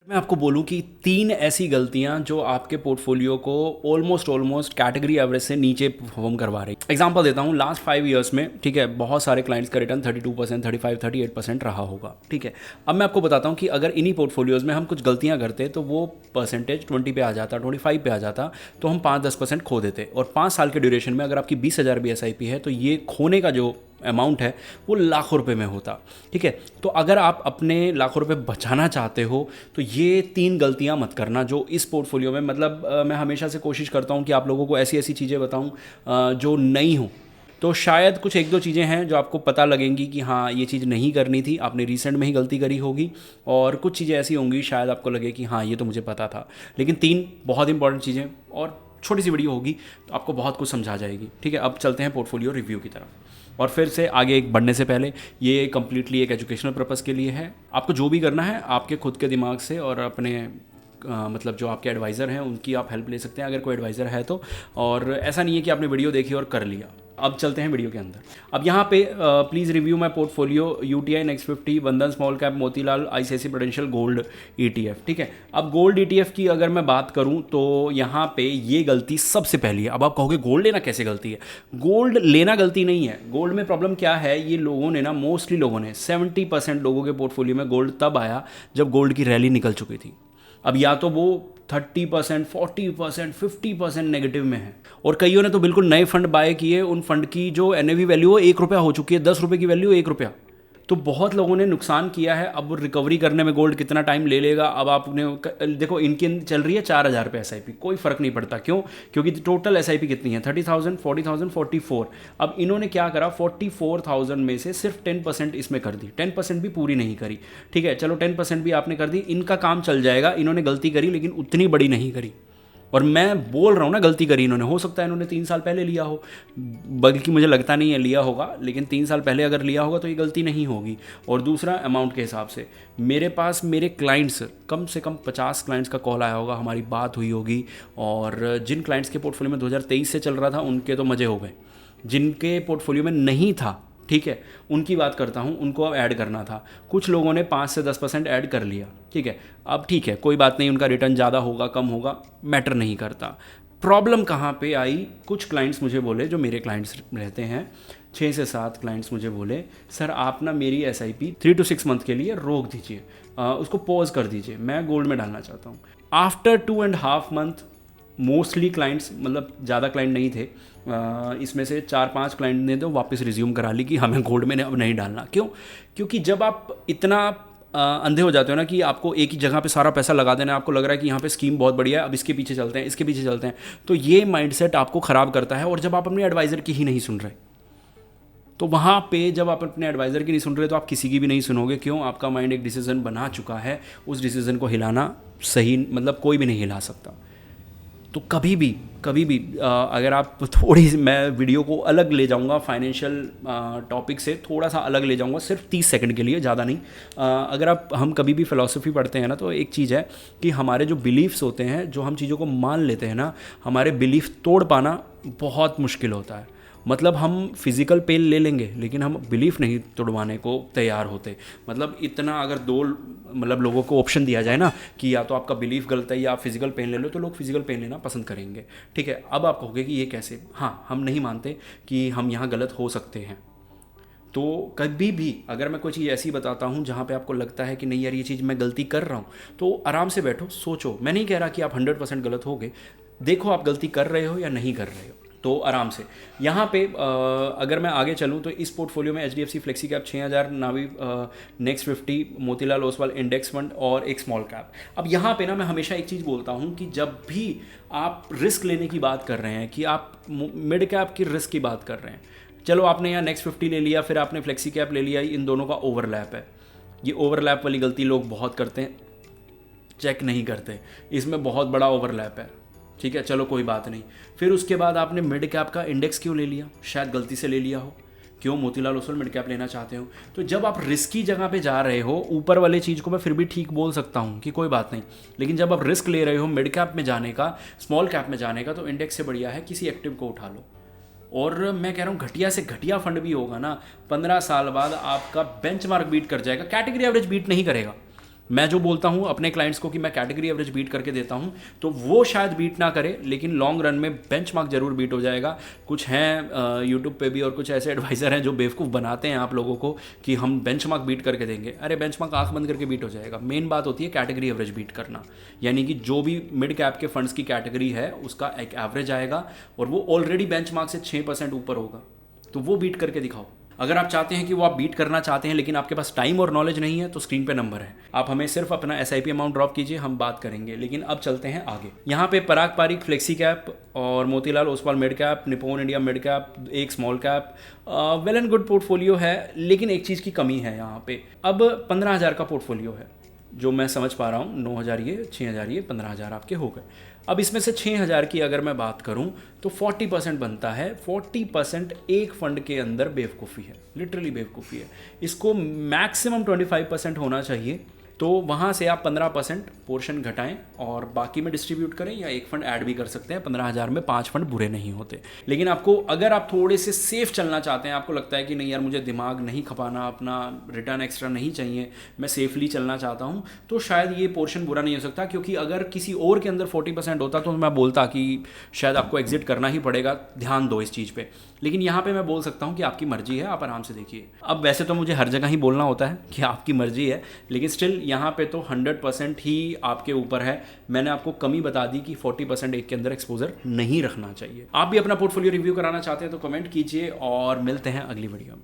मैं आपको बोलूँ कि 3 ऐसी गलतियाँ जो आपके पोर्टफोलियो को ऑलमोस्ट कैटेगरी एवरेज से नीचे परफॉर्म करवा रही है। एग्जांपल देता हूँ, लास्ट 5 ईयर्स में, ठीक है, बहुत सारे क्लाइंट्स का रिटर्न 32%, 35, 38% रहा होगा, ठीक है। अब मैं आपको बताता हूँ कि अगर इन्हीं पोर्टफोलियोज़ में हम कुछ गलतियाँ करते तो वो परसेंटेज 20 पे आ जाता, 25 पे आ जाता, तो हम 5-10% खो देते। और 5 साल के ड्यूरेशन में अगर आपकी 20,000 भी SIP है तो ये खोने का जो अमाउंट है वो लाखों रुपए में होता, ठीक है। तो अगर आप अपने लाखों रुपए बचाना चाहते हो तो ये 3 गलतियां मत करना जो इस पोर्टफोलियो में, मतलब मैं हमेशा से कोशिश करता हूं कि आप लोगों को ऐसी ऐसी चीज़ें बताऊं जो नई हो। तो शायद कुछ 1-2 चीज़ें हैं जो आपको पता लगेंगी कि हाँ ये चीज़ नहीं करनी थी, आपने रिसेंट में ही गलती करी होगी, और कुछ चीज़ें ऐसी होंगी शायद आपको लगे कि हाँ ये तो मुझे पता था। लेकिन 3 बहुत इंपॉर्टेंट चीज़ें, और छोटी सी वीडियो होगी तो आपको बहुत कुछ समझा जाएगी, ठीक है। अब चलते हैं पोर्टफोलियो रिव्यू की तरफ। और फिर से आगे बढ़ने से पहले, ये कम्प्लीटली एक एजुकेशनल पर्पज़ के लिए है। आपको जो भी करना है आपके खुद के दिमाग से और अपने मतलब जो आपके एडवाइज़र हैं उनकी आप हेल्प ले सकते हैं अगर कोई एडवाइज़र है तो। और ऐसा नहीं है कि आपने वीडियो देखी और कर लिया। अब चलते हैं वीडियो के अंदर। अब यहाँ पे please review my portfolio UTI next 50 बंधन small cap Motilal ICICI prudential gold ETF, ठीक है। अब गोल्ड ETF की अगर मैं बात करूँ तो यहाँ पे ये गलती सबसे पहली है। अब आप कहोगे गोल्ड लेना कैसे गलती है? गोल्ड लेना गलती नहीं है। गोल्ड में प्रॉब्लम क्या है, ये लोगों ने ना, मोस्टली लोगों ने, 70% लोगों के पोर्टफोलियो में गोल्ड तब आया जब गोल्ड की रैली निकल चुकी थी। अब या तो वो 30%, 40%, 50% नेगेटिव में है, और कईयों ने तो बिल्कुल नए फंड बाय किए, उन फंड की जो NAV वैल्यू वो ₹1 हो चुकी है, ₹10 की वैल्यू ₹1। तो बहुत लोगों ने नुकसान किया है। अब वो रिकवरी करने में गोल्ड कितना टाइम ले लेगा। अब आपने देखो, इनकी चल रही है 4,000 पे SIP, कोई फ़र्क नहीं पड़ता। क्यों? क्योंकि टोटल SIP कितनी है? 30,000, 40,000, 44। अब इन्होंने क्या करा, 44,000 में से सिर्फ 10% इसमें कर दी, 10% भी पूरी नहीं करी, ठीक है। चलो 10% भी आपने कर दी, इनका काम चल जाएगा। इन्होंने गलती करी लेकिन उतनी बड़ी नहीं करी। और मैं बोल रहा हूँ ना, गलती करी इन्होंने। हो सकता है इन्होंने 3 साल पहले लिया हो, बल्कि मुझे लगता नहीं है लिया होगा, लेकिन 3 साल पहले अगर लिया होगा तो ये गलती नहीं होगी। और दूसरा, अमाउंट के हिसाब से मेरे पास मेरे क्लाइंट्स, कम से कम 50 क्लाइंट्स का कॉल आया होगा, हमारी बात हुई होगी। और जिन क्लाइंट्स के पोर्टफोलियो में 2023 से चल रहा था उनके तो मज़े हो गए। जिनके पोर्टफोलियो में नहीं था, ठीक है, उनकी बात करता हूँ, उनको अब ऐड करना था। कुछ लोगों ने 5 से 10% ऐड कर लिया, ठीक है। अब ठीक है, कोई बात नहीं, उनका रिटर्न ज़्यादा होगा कम होगा मैटर नहीं करता। प्रॉब्लम कहाँ पे आई, कुछ क्लाइंट्स मुझे बोले, जो मेरे क्लाइंट्स रहते हैं, 6 से 7 क्लाइंट्स मुझे बोले, सर आप ना मेरी SIP 3 to 6 मंथ के लिए रोक दीजिए, उसको पॉज कर दीजिए, मैं गोल्ड में डालना चाहता हूँ। आफ्टर 2.5 मंथ मोस्टली क्लाइंट्स, मतलब ज़्यादा क्लाइंट नहीं थे, इसमें से 4-5 क्लाइंट ने तो वापस रिज्यूम करा ली कि हमें गोल्ड में अब नहीं डालना। क्यों? क्योंकि जब आप इतना अंधे हो जाते हो ना कि आपको एक ही जगह पे सारा पैसा लगा देना है, आपको लग रहा है कि यहाँ पे स्कीम बहुत बढ़िया है, अब इसके पीछे चलते हैं, इसके पीछे चलते हैं, तो ये माइंडसेट आपको ख़राब करता है। और जब आप अपने एडवाइज़र की ही नहीं सुन रहे, तो वहाँ पे जब आप अपने एडवाइज़र की नहीं सुन रहे तो आप किसी की भी नहीं सुनोगे। क्यों? आपका माइंड एक डिसीज़न बना चुका है, उस डिसीज़न को हिलाना सही, मतलब कोई भी नहीं हिला सकता। तो कभी भी अगर आप थोड़ी सी, मैं वीडियो को अलग ले जाऊंगा, फाइनेंशियल टॉपिक से थोड़ा सा अलग ले जाऊंगा, सिर्फ 30 सेकंड के लिए, ज़्यादा नहीं। अगर हम कभी भी फ़िलासफ़ी पढ़ते हैं ना, तो एक चीज़ है कि हमारे जो बिलीफ्स होते हैं, जो हम चीज़ों को मान लेते हैं ना, हमारे बिलीफ तोड़ पाना बहुत मुश्किल होता है। मतलब हम फिज़िकल पेन ले लेंगे लेकिन हम बिलीफ नहीं तोड़वाने को तैयार होते। मतलब इतना अगर दो, मतलब लोगों को ऑप्शन दिया जाए ना कि या तो आपका बिलीफ गलत है या आप फिज़िकल पेन ले लो, तो लोग फिज़िकल पेन लेना पसंद करेंगे, ठीक है। अब आप कहोगे कि ये कैसे? हाँ, हम नहीं मानते कि हम यहाँ गलत हो सकते हैं। तो कभी भी अगर मैं कोई चीज़ ऐसी बताता हूँ जहाँ पे आपको लगता है कि नहीं यार ये चीज़ मैं गलती कर रहा हूँ, तो आराम से बैठो, सोचो। मैं नहीं कह रहा कि आप 100% गलत होगे, देखो आप गलती कर रहे हो या नहीं कर रहे हो, तो आराम से। यहाँ पे अगर मैं आगे चलूँ तो इस पोर्टफोलियो में HDFC flexi cap 6,000, Navi next 50, Motilal Oswal index fund और एक स्मॉल कैप। अब यहाँ पे ना मैं हमेशा एक चीज़ बोलता हूँ कि जब भी आप रिस्क लेने की बात कर रहे हैं, कि आप मिड कैप की रिस्क की बात कर रहे हैं, चलो आपने यहाँ नेक्स्ट 50 ले लिया, फिर आपने फ्लेक्सी कैप ले लिया, इन दोनों का ओवरलैप है। ये ओवरलैप वाली गलती लोग बहुत करते हैं, चेक नहीं करते, इसमें बहुत बड़ा ओवरलैप है, ठीक है। चलो कोई बात नहीं। फिर उसके बाद आपने मिड कैप का इंडेक्स क्यों ले लिया? शायद गलती से ले लिया हो। क्यों? मोतीलाल ओसवाल मिड कैप लेना चाहते हो। तो जब आप रिस्की जगह पे जा रहे हो, ऊपर वाले चीज़ को मैं फिर भी ठीक बोल सकता हूँ कि कोई बात नहीं, लेकिन जब आप रिस्क ले रहे हो मिड कैप में जाने का, स्मॉल कैप में जाने का, तो इंडेक्स से बढ़िया है किसी एक्टिव को उठा लो। और मैं कह रहा हूँ घटिया से घटिया फंड भी होगा ना, 15 साल बाद आपका बेंचमार्क बीट कर जाएगा, कैटेगरी एवरेज बीट नहीं करेगा। मैं जो बोलता हूँ अपने क्लाइंट्स को कि मैं कैटेगरी एवरेज बीट करके देता हूँ, तो वो शायद बीट ना करे, लेकिन लॉन्ग रन में बेंचमार्क जरूर बीट हो जाएगा। कुछ हैं यूट्यूब पे भी और कुछ ऐसे एडवाइज़र हैं जो बेवकूफ़ बनाते हैं आप लोगों को कि हम बेंचमार्क बीट करके देंगे। अरे बेंचमार्क आंख बंद करके बीट हो जाएगा। मेन बात होती है कैटेगरी एवरेज बीट करना, यानी कि जो भी मिड कैप के फंड्स की कैटेगरी है उसका एक एवरेज आएगा और वो ऑलरेडी बेंचमार्क से 6% ऊपर होगा, तो वो बीट करके दिखाओ। अगर आप चाहते हैं कि वो आप बीट करना चाहते हैं लेकिन आपके पास टाइम और नॉलेज नहीं है, तो स्क्रीन पे नंबर है, आप हमें सिर्फ अपना SIP अमाउंट ड्रॉप कीजिए, हम बात करेंगे। लेकिन अब चलते हैं आगे। यहाँ पे पराग पारिक फ्लेक्सी कैप और Motilal Oswal mid cap, Nippon India mid cap, एक small cap, well and good portfolio है, लेकिन एक चीज़ की कमी है यहाँ पे। अब 15,000 का पोर्टफोलियो है जो मैं समझ पा रहा हूँ, 9,000 ये, 6,000 ये, 15,000 आपके हो गए। अब इसमें से 6,000 की अगर मैं बात करूं तो 40% बनता है। 40% एक फंड के अंदर बेवकूफ़ी है, लिटरली बेवकूफ़ी है। इसको मैक्सिमम 25% होना चाहिए, तो वहाँ से आप 15% पोर्शन घटाएं और बाकी में डिस्ट्रीब्यूट करें, या एक फंड ऐड भी कर सकते हैं। 15,000 में 5 फंड बुरे नहीं होते। लेकिन आपको, अगर आप थोड़े से सेफ चलना चाहते हैं, आपको लगता है कि नहीं यार मुझे दिमाग नहीं खपाना, अपना रिटर्न एक्स्ट्रा नहीं चाहिए, मैं सेफली चलना चाहता हूँ, तो शायद ये पोर्शन बुरा नहीं हो सकता। क्योंकि अगर किसी और के अंदर 40% होता तो मैं बोलता कि शायद आपको एग्जिट करना ही पड़ेगा, ध्यान दो इस चीज़ पर। लेकिन यहाँ पे मैं बोल सकता हूँ कि आपकी मर्जी है, आप आराम से देखिए। अब वैसे तो मुझे हर जगह ही बोलना होता है कि आपकी मर्जी है, लेकिन स्टिल यहाँ पे तो 100% ही आपके ऊपर है। मैंने आपको कमी बता दी कि 40% एक के अंदर एक्सपोजर नहीं रखना चाहिए। आप भी अपना पोर्टफोलियो रिव्यू कराना चाहते हैं तो कमेंट कीजिए और मिलते हैं अगली वीडियो में।